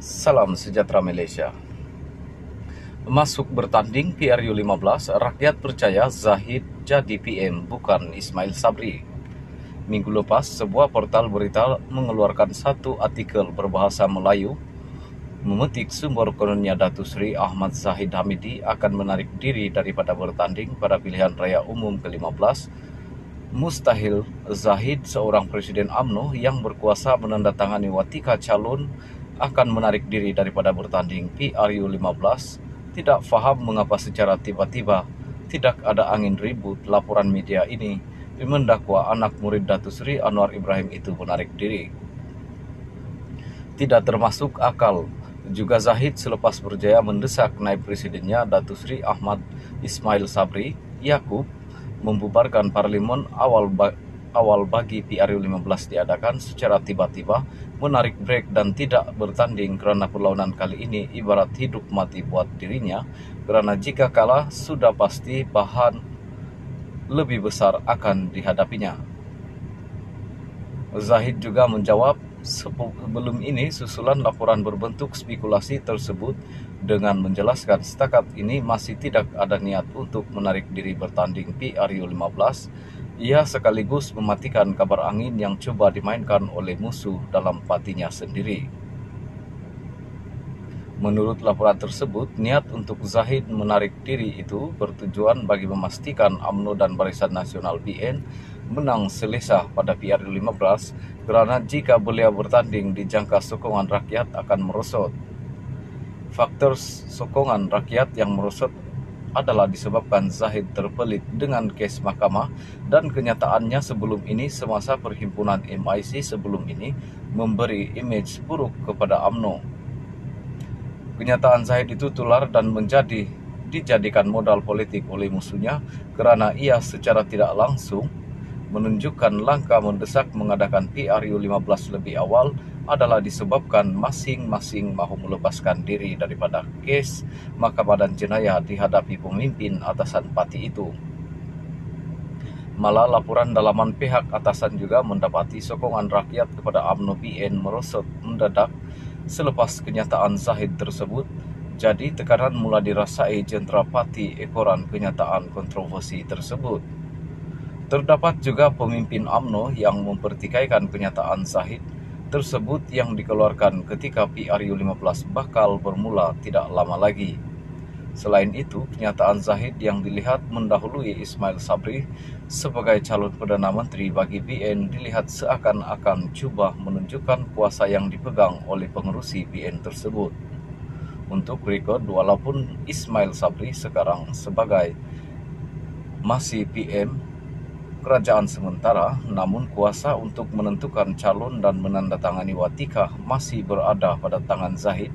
Salam sejahtera Malaysia. Masuk bertanding PRU15, rakyat percaya Zahid jadi PM bukan Ismail Sabri. Minggu lepas, sebuah portal berita mengeluarkan satu artikel berbahasa Melayu memetik sumber kononnya Datuk Seri Ahmad Zahid Hamidi akan menarik diri daripada bertanding pada pilihan raya umum ke-15. Mustahil Zahid, seorang Presiden UMNO yang berkuasa menandatangani watika calon, akan menarik diri daripada bertanding PRU15. Tidak faham mengapa secara tiba-tiba tidak ada angin ribut laporan media ini mendakwa anak murid Datuk Seri Anwar Ibrahim itu menarik diri. Tidak termasuk akal juga Zahid selepas berjaya mendesak naib presidennya Datuk Seri Ahmad Ismail Sabri Yaakob membubarkan parlimen awal bagi PRU15 diadakan secara tiba-tiba, menarik brek dan tidak bertanding kerana perlawanan kali ini ibarat hidup mati buat dirinya, kerana jika kalah sudah pasti bahan lebih besar akan dihadapinya. Zahid juga menjawab sebelum ini susulan laporan berbentuk spekulasi tersebut dengan menjelaskan setakat ini masih tidak ada niat untuk menarik diri bertanding PRU15. Ia sekaligus mematikan kabar angin yang coba dimainkan oleh musuh dalam partinya sendiri. Menurut laporan tersebut, niat untuk Zahid menarik diri itu bertujuan bagi memastikan UMNO dan Barisan Nasional BN menang selesa pada PRU15, kerana jika beliau bertanding dijangka sokongan rakyat akan merosot. Faktor sokongan rakyat yang merosot adalah disebabkan Zahid terpelit dengan kes mahkamah dan kenyataannya sebelum ini semasa perhimpunan MIC sebelum ini memberi imej buruk kepada UMNO. Kenyataan Zahid itu tular dan dijadikan modal politik oleh musuhnya kerana ia secara tidak langsung menunjukkan langkah mendesak mengadakan PRU15 lebih awal adalah disebabkan masing-masing mahu melepaskan diri daripada kes mahkamah dan jenayah dihadapi pemimpin atasan parti itu. Malah laporan dalaman pihak atasan juga mendapati sokongan rakyat kepada UMNO BN merosot mendadak selepas kenyataan Zahid tersebut. Jadi tekanan mula dirasai jentera parti ekoran kenyataan kontroversi tersebut. Terdapat juga pemimpin UMNO yang mempertikaikan kenyataan Zahid tersebut yang dikeluarkan ketika PRU15 bakal bermula tidak lama lagi. Selain itu, kenyataan Zahid yang dilihat mendahului Ismail Sabri sebagai calon Perdana Menteri bagi BN dilihat seakan-akan cuba menunjukkan kuasa yang dipegang oleh pengerusi BN tersebut. Untuk rekod, walaupun Ismail Sabri sekarang sebagai masih PM kerajaan sementara, namun kuasa untuk menentukan calon dan menandatangani watika masih berada pada tangan Zahid.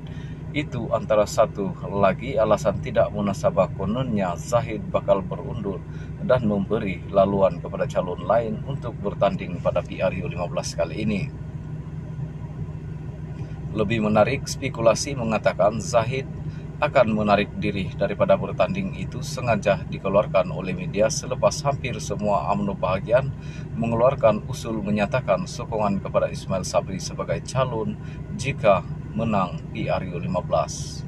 Itu antara satu lagi alasan tidak munasabah kononnya Zahid bakal berundur dan memberi laluan kepada calon lain untuk bertanding pada PRU15 kali ini. Lebih menarik, spekulasi mengatakan Zahid akan menarik diri daripada bertanding itu sengaja dikeluarkan oleh media selepas hampir semua UMNO bahagian mengeluarkan usul menyatakan sokongan kepada Ismail Sabri sebagai calon jika menang PRU15.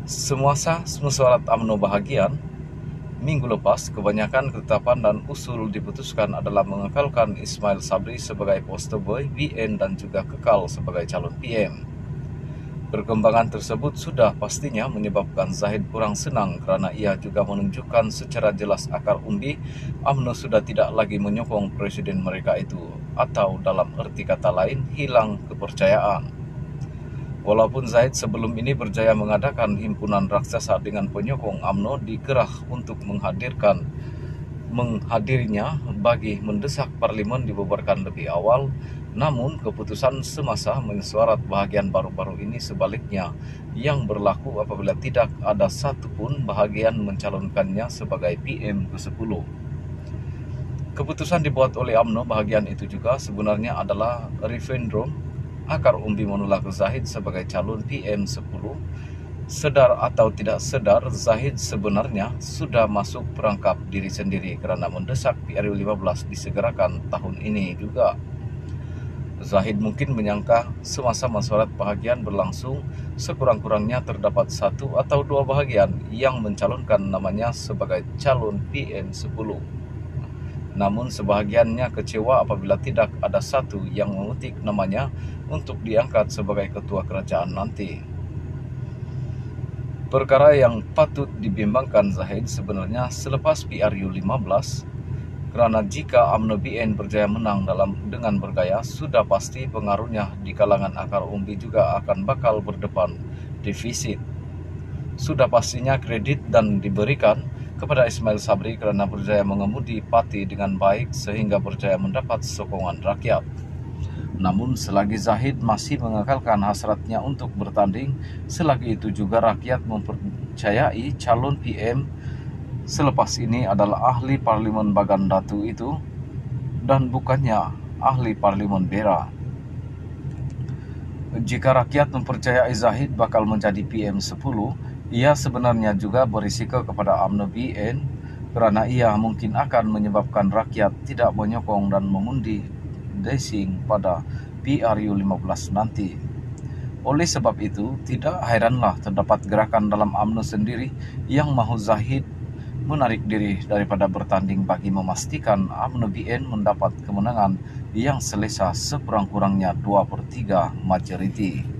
Semasa mesyuarat UMNO bahagian minggu lepas, kebanyakan ketetapan dan usul diputuskan adalah mengekalkan Ismail Sabri sebagai poster boy BN dan juga kekal sebagai calon PM. Perkembangan tersebut sudah pastinya menyebabkan Zahid kurang senang kerana ia juga menunjukkan secara jelas akar umbi UMNO sudah tidak lagi menyokong presiden mereka itu, atau dalam erti kata lain hilang kepercayaan. Walaupun Zahid sebelum ini berjaya mengadakan himpunan raksasa dengan penyokong UMNO dikerah untuk menghadirinya bagi mendesak parlimen dibubarkan lebih awal, namun keputusan semasa menyuarat bahagian baru-baru ini sebaliknya yang berlaku apabila tidak ada satu pun bahagian mencalonkannya sebagai PM ke-10. Keputusan dibuat oleh UMNO bahagian itu juga sebenarnya adalah referendum akar umbi menolak Zahid sebagai calon PM 10. Sedar atau tidak sedar, Zahid sebenarnya sudah masuk perangkap diri sendiri kerana mendesak PRU15 disegerakan tahun ini juga. Zahid mungkin menyangka semasa mesyuarat bahagian berlangsung, sekurang-kurangnya terdapat 1 atau 2 bahagian yang mencalonkan namanya sebagai calon PN10. Namun sebahagiannya kecewa apabila tidak ada satu yang mengutik namanya untuk diangkat sebagai ketua kerajaan nanti. Perkara yang patut dibimbangkan Zahid sebenarnya selepas PRU 15, kerana jika UMNO BN berjaya menang dengan bergaya, sudah pasti pengaruhnya di kalangan akar umbi juga akan bakal berdepan defisit. Sudah pastinya kredit dan diberikan kepada Ismail Sabri kerana berjaya mengemudi parti dengan baik sehingga berjaya mendapat sokongan rakyat. Namun selagi Zahid masih mengekalkan hasratnya untuk bertanding, selagi itu juga rakyat mempercayai calon PM selepas ini adalah ahli Parlimen Bagan Datu itu dan bukannya ahli Parlimen Bera. Jika rakyat mempercayai Zahid bakal menjadi PM10, ia sebenarnya juga berisiko kepada UMNO BN kerana ia mungkin akan menyebabkan rakyat tidak menyokong dan mengundi desing pada PRU 15 nanti. Oleh sebab itu, tidak heranlah terdapat gerakan dalam UMNO sendiri yang mahu Zahid menarik diri daripada bertanding bagi memastikan UMNO BN mendapat kemenangan yang selesa sekurang-kurangnya 2/3 majoriti.